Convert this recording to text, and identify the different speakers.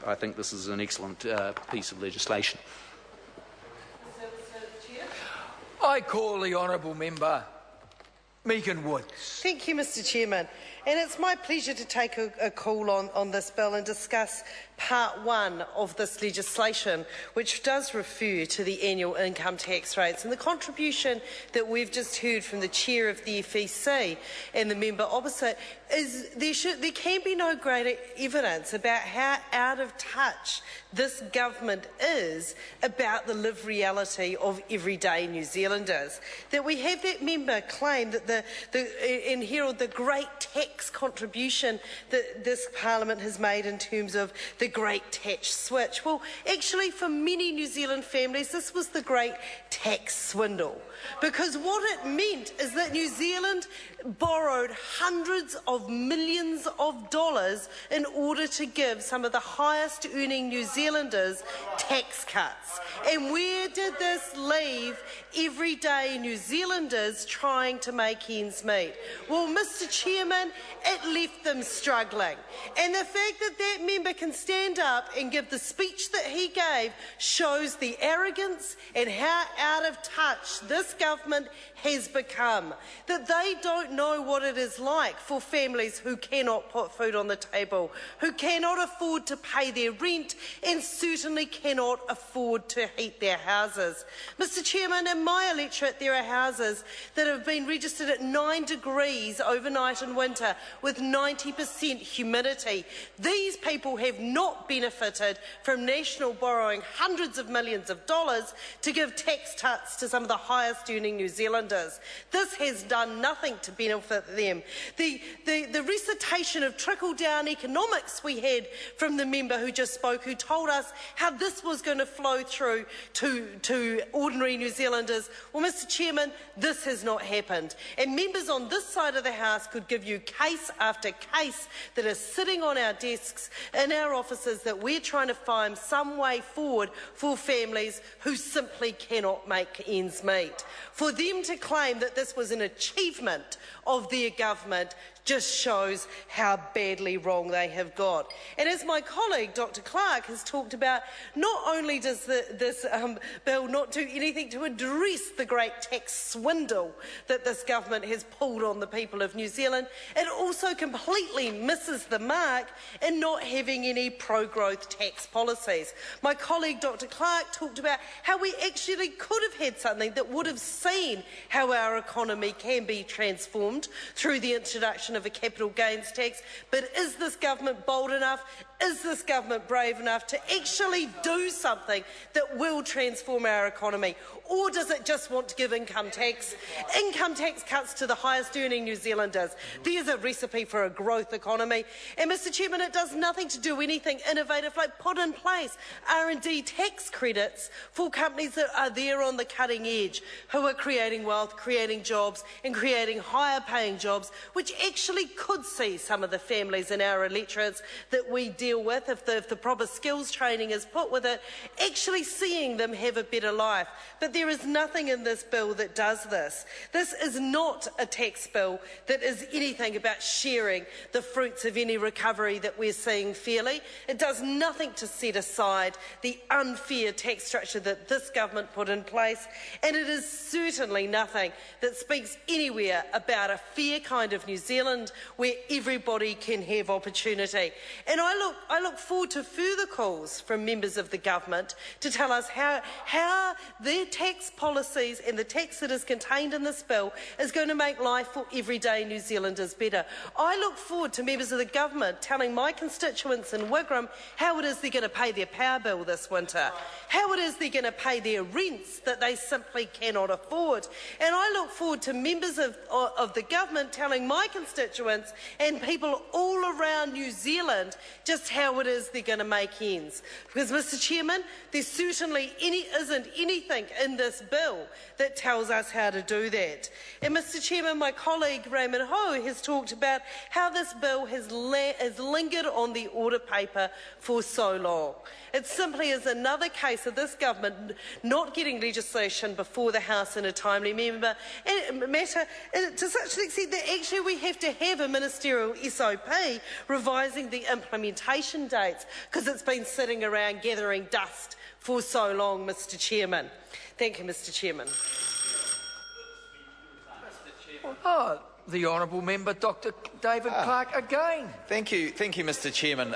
Speaker 1: I think this is an excellent piece of legislation.
Speaker 2: I call the honourable member Megan Woods.
Speaker 3: Thank you, Mr Chairman. And it's my pleasure to take a call on this bill and discuss part one of this legislation, which does refer to the annual income tax rates. And the contribution that we've just heard from the chair of the FEC and the member opposite is there can be no greater evidence about how out of touch this government is about the lived reality of everyday New Zealanders. That we have that member claim that and herald the great tax contribution that this Parliament has made in terms of the great tax switch. Well, actually, for many New Zealand families, this was the great tax swindle. Because what it meant is that New Zealand borrowed hundreds of millions of dollars in order to give some of the highest earning New Zealanders tax cuts. And where did this leave everyday New Zealanders trying to make ends meet? Well, Mr Chairman, it left them struggling. And the fact that that member can stand up and give the speech that he gave shows the arrogance and how out of touch this government has become. That they don't know what it is like for families who cannot put food on the table, who cannot afford to pay their rent and certainly cannot afford to heat their houses. Mr Chairman, in my electorate there are houses that have been registered at 9 degrees overnight in winter with 90% humidity. These people have not benefited from National borrowing hundreds of millions of dollars to give tax cuts to some of the highest earning New Zealanders. This has done nothing to benefit them. The recitation of trickle-down economics we had from the member who just spoke, who told us how this was going to flow through to ordinary New Zealanders. Well, Mr Chairman, this has not happened. And members on this side of the House could give you case after case that is sitting on our desks in our offices that we're trying to find some way forward for families who simply cannot make ends meet. For them to claim that this was an achievement of their government just shows how badly wrong they have got. And as my colleague Dr Clark has talked about, not only does this bill not do anything to address the great tax swindle that this government has pulled on the people of New Zealand, it also completely misses the mark in not having any pro-growth tax policies. My colleague Dr Clark talked about how we actually could have had something that would have seen how our economy can be transformed through the introduction of a capital gains tax. But is this government bold enough? Is this government brave enough to actually do something that will transform our economy? Or does it just want to give income tax cuts to the highest earning New Zealanders? There's a recipe for a growth economy. And Mr Chairman, it does nothing to do anything innovative like put in place R&D tax credits for companies that are there on the cutting edge, who are creating wealth, creating jobs and creating higher paying jobs, which actually could see some of the families in our electorates that we deal with, if the proper skills training is put with it, actually seeing them have a better life. But there is nothing in this bill that does this. This is not a tax bill that is anything about sharing the fruits of any recovery that we're seeing fairly. It does nothing to set aside the unfair tax structure that this government put in place, and it is certainly nothing that speaks anywhere about a fair kind of New Zealand where everybody can have opportunity. And I look forward to further calls from members of the government to tell us how their tax policies and the tax that is contained in this bill is going to make life for everyday New Zealanders better. I look forward to members of the government telling my constituents in Wigram how it is they're going to pay their power bill this winter, how it is they're going to pay their rents that they simply cannot afford. And I look forward to members of the government telling my constituents and people all around New Zealand just how it is they're going to make ends. Because, Mr Chairman, there certainly isn't anything in this bill that tells us how to do that. And, Mr Chairman, my colleague Raymond Ho has talked about how this bill has lingered on the order paper for so long. It simply is another case of this government not getting legislation before the House in a timely matter, to such an extent that actually we have to have a ministerial SOP revising the implementation implementation dates, because it's been sitting around gathering dust for so long, Mr Chairman. Thank you, Mr Chairman.
Speaker 2: Oh, the honourable member, Dr. David Clark, again.
Speaker 4: Thank you, Mr Chairman.